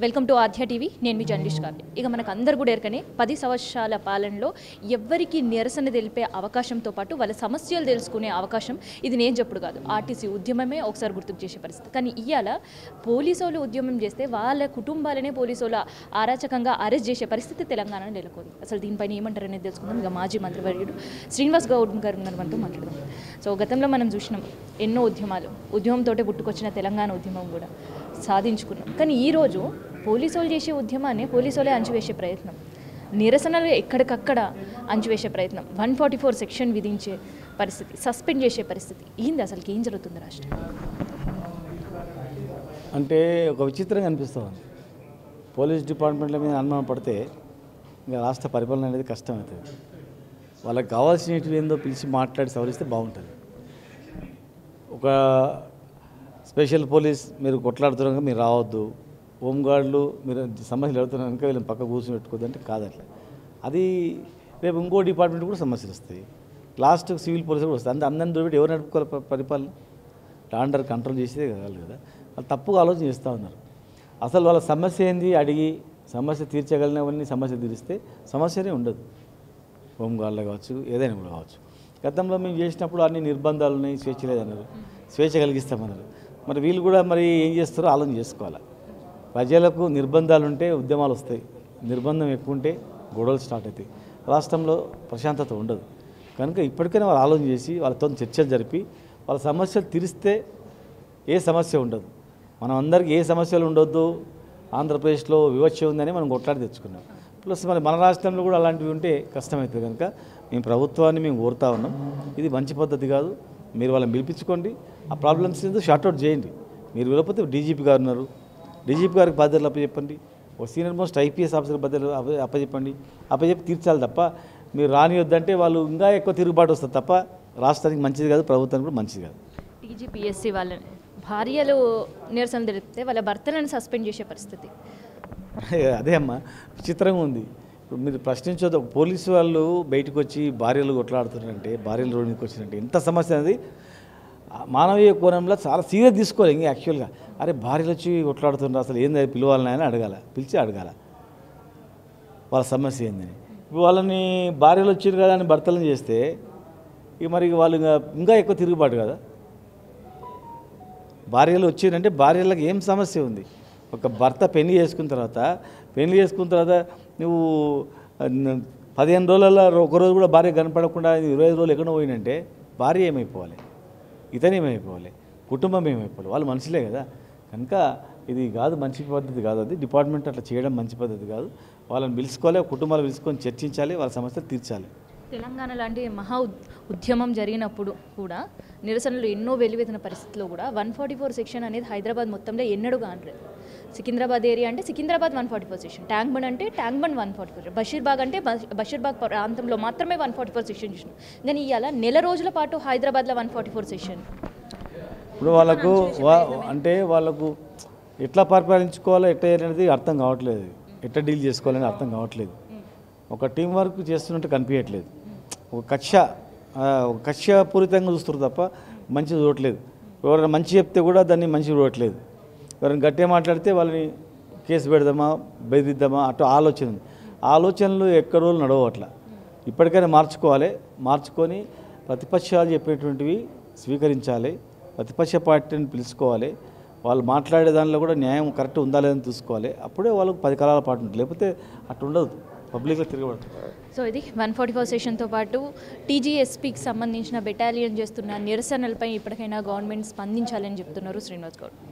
Welcome to ఆధ్య TV. నేను మీ journalist Kavya. ఇక మనకు అందరు కూడా ఎరకనే 10 సంవత్సరాల పాలనలో ఎవ్వరికి నిరసన తెలిపే అవకాశంతో పాటు వాళ్ళ సమస్యలు తెలుసుకునే అవకాశం ఇది నేను చెప్పుడు కాదు, ఆర్టీసీ ఉద్యమమే ఒకసారి గుర్తుకు చేసే పరిస్థితి. కానీ ఇవాళ పోలీసు వాళ్ళు ఉద్యమం చేస్తే వాళ్ళ కుటుంబాలనే పోలీసు వాళ్ళు అరాచకంగా అరెస్ట్ చేసే పరిస్థితి తెలంగాణలో నెలకొంది. అసలు దీనిపైన ఏమంటారు అనేది తెలుసుకుందాం. ఇక మాజీ మంత్రివర్యుడు శ్రీనివాస్ గౌడ్ గారు మనతో మాట్లాడదాం. సో గతంలో మనం చూసినాం ఎన్నో ఉద్యమంతో పుట్టుకొచ్చిన తెలంగాణ ఉద్యమం కూడా సాధించుకున్నాం. కానీ ఈరోజు పోలీసు వాళ్ళు చేసే ఉద్యమాన్ని పోలీసు వాళ్ళే అంచివేసే ప్రయత్నం, నిరసనలు ఎక్కడికక్కడ అంచివేసే ప్రయత్నం, 144 సెక్షన్ విధించే పరిస్థితి, సస్పెండ్ చేసే పరిస్థితి. ఏంది అసలుకి ఏం జరుగుతుంది రాష్ట్రం? అంటే ఒక విచిత్రంగా అనిపిస్తుంది. పోలీస్ డిపార్ట్మెంట్ల మీద అనుమానం పడితే ఇంకా రాష్ట్ర పరిపాలన అనేది కష్టమవుతుంది. వాళ్ళకి కావాల్సినవి ఏందో పిలిచి మాట్లాడి సవరిస్తే బాగుంటుంది. ఒక స్పెషల్ పోలీస్ మీరు కొట్లాడుతున్నాక మీరు రావద్దు, హోంగార్డులు మీరు సమస్యలు అడుగుతున్నాక వీళ్ళని పక్క కూర్చొని పెట్టుకోవద్దు అంటే కాదట్లా. అది రేపు ఇంకో డిపార్ట్మెంట్ కూడా సమస్యలు వస్తాయి. లాస్ట్ సివిల్ పోలీసు కూడా వస్తాయి. అందరిని దొరికి ఎవరు నడుపుకోవాలి పరిపాలన? లాండర్ కంట్రోల్ చేసేదే కాదు కదా. వాళ్ళు తప్పుగా ఆలోచన చేస్తూ ఉన్నారు. అసలు వాళ్ళ సమస్య ఏంది అడిగి సమస్య తీర్చగలిగినవన్నీ సమస్య తీరిస్తే సమస్యనే ఉండదు. హోంగార్డులు కావచ్చు, ఏదైనా కూడా కావచ్చు. గతంలో మేము చేసినప్పుడు అన్ని నిర్బంధాలు ఉన్నాయి, స్వేచ్ఛ లేదన్నారు, స్వేచ్ఛ కలిగిస్తామన్నారు. మరి వీళ్ళు కూడా మరి ఏం చేస్తారో ఆలోచన చేసుకోవాలి. ప్రజలకు నిర్బంధాలు ఉంటే ఉద్యమాలు వస్తాయి, నిర్బంధం ఎక్కువ ఉంటే గొడవలు స్టార్ట్ అవుతాయి, రాష్ట్రంలో ప్రశాంతత ఉండదు. కనుక ఇప్పటికైనా వాళ్ళు ఆలోచన చేసి వాళ్ళతో చర్చలు జరిపి వాళ్ళ సమస్యలు తీరిస్తే ఏ సమస్య ఉండదు. మనం అందరికీ ఏ సమస్యలు ఉండొద్దు, ఆంధ్రప్రదేశ్లో వివక్ష ఉందని మనం కొట్లాడి తెచ్చుకున్నాం. ప్లస్ మరి మన రాష్ట్రంలో కూడా అలాంటివి ఉంటే కష్టమవుతుంది. కనుక మేము ప్రభుత్వాన్ని మేము కోరుతా ఉన్నాం, ఇది మంచి పద్ధతి కాదు. మీరు వాళ్ళని పిలిపించుకోండి, ఆ ప్రాబ్లమ్స్ ఏదో షార్ట్అవుట్ చేయండి. మీరు వెళ్ళకపోతే డీజీపీ గారు ఉన్నారు, డీజీపీ గారికి బాధ్యతలు అప్పచెప్పండి. ఒక సీనియర్ మోస్ట్ ఐపీఎస్ ఆఫీసర్ బాధ్యతలు అప్పచెప్పి తీర్చాలి తప్ప మీరు రానివద్దంటే వాళ్ళు ఇంకా ఎక్కువ తిరుగుబాటు వస్తుంది తప్ప రాష్ట్రానికి మంచిది కాదు, ప్రభుత్వానికి కూడా మంచిది కాదు. టీజీపీఎస్సీ వాళ్ళని భార్యలు నిరసన తెలిపితే వాళ్ళ భర్తలను సస్పెండ్ చేసే పరిస్థితి. అదే అమ్మా విచిత్రంగా ఉంది. ఇప్పుడు మీరు ప్రశ్నించొద్దు. ఒక పోలీసు వాళ్ళు బయటకు వచ్చి భార్యలు కొట్లాడుతున్నారంటే, భార్యలు రోడ్డుకి వచ్చినంటే ఎంత సమస్య అనేది మానవీయ కోణంలో చాలా సీరియస్ తీసుకోవాలి. ఇంకా యాక్చువల్గా అరే భార్యలు వచ్చి కొట్లాడుతున్నారు, అసలు ఏంది పిలవాలని ఆయన పిలిచి అడగాల వాళ్ళ సమస్య ఏందని. ఇప్పుడు వాళ్ళని భార్యలు వచ్చింది కదా అని భర్తలను చేస్తే ఇక మరి వాళ్ళు ఇంకా ఎక్కువ తిరుగుబాటు కదా. భార్యలు వచ్చిందంటే భార్యలకు ఏం సమస్య ఉంది? ఒక భర్త పెళ్లి చేసుకున్న తర్వాత నువ్వు 15 రోజులలో ఒకరోజు కూడా భార్య కనపడకుండా 25 రోజులు ఎక్కడో పోయినంటే భార్య ఏమైపోవాలి, ఇతను ఏమైపోవాలి, కుటుంబం ఏమైపోవాలి? వాళ్ళు మనుషులే కదా. కనుక ఇది కాదు, మంచి పద్ధతి కాదు. అది డిపార్ట్మెంట్ అట్లా చేయడం మంచి పద్ధతి కాదు. వాళ్ళని పిలుచుకోవాలి, కుటుంబాలు పిలుచుకొని చర్చించాలి, వాళ్ళ సమస్యలు తీర్చాలి. తెలంగాణ లాంటి ఉద్యమం జరిగినప్పుడు కూడా నిరసనలు ఎన్నో వెలువెత్తిన పరిస్థితిలో కూడా 144 సెక్షన్ అనేది హైదరాబాద్ మొత్తంలో ఎన్నడూ కానలేదు. సికింద్రాబాద్ ఏరియా అంటే సికింద్రాబాద్ 144 సెక్షన్, ట్యాంక్ బండ్ అంటే ట్యాంక్ బండ్ 144, బషీర్బాగ్ అంటే బషీర్బాగ్ ప్రాంతంలో మాత్రమే 144 సెక్షన్ చూసినాం. కానీ ఇవాళ నెల రోజుల పాటు హైదరాబాద్లో 144 సెక్షన్. ఇప్పుడు వాళ్ళకు ఎట్లా పరిపాలించుకోవాలో ఎట్లా అనేది అర్థం కావట్లేదు, ఎట్లా డీల్ చేసుకోవాలని అర్థం కావట్లేదు. ఒక టీం వర్క్ చేస్తున్నట్టు కనిపించట్లేదు. ఒక కక్షపూరితంగా చూస్తారు తప్ప మంచి చూడట్లేదు. ఎవరైనా మంచి చెప్తే కూడా దాన్ని మంచి చూడట్లేదు. ఎవరైనా గట్టిగా మాట్లాడితే వాళ్ళని కేసు పెడదామా, బెదిరిద్దామా అటు ఆలోచన ఉంది. ఆలోచనలు ఎక్కడ రోజులు నడవట్లా. ఇప్పటికైనా మార్చుకొని ప్రతిపక్షాలు చెప్పేటువంటివి స్వీకరించాలి, ప్రతిపక్ష పార్టీని పిలుచుకోవాలి, వాళ్ళు మాట్లాడే దానిలో కూడా న్యాయం కరెక్ట్ ఉందా లేదని చూసుకోవాలి. అప్పుడే వాళ్ళకు 10 కాలాల పాటు ఉంటుంది, లేకపోతే అటు ఉండదు, పబ్లిక్లో తిరగబడుతుంది. సో ఇది 144 సెషన్తో పాటు టీజీఎస్పీకి సంబంధించిన బెటాలియన్ చేస్తున్న నిరసనలపై ఇప్పటికైనా గవర్నమెంట్ స్పందించాలని చెప్తున్నారు శ్రీనివాస్ గౌడ్.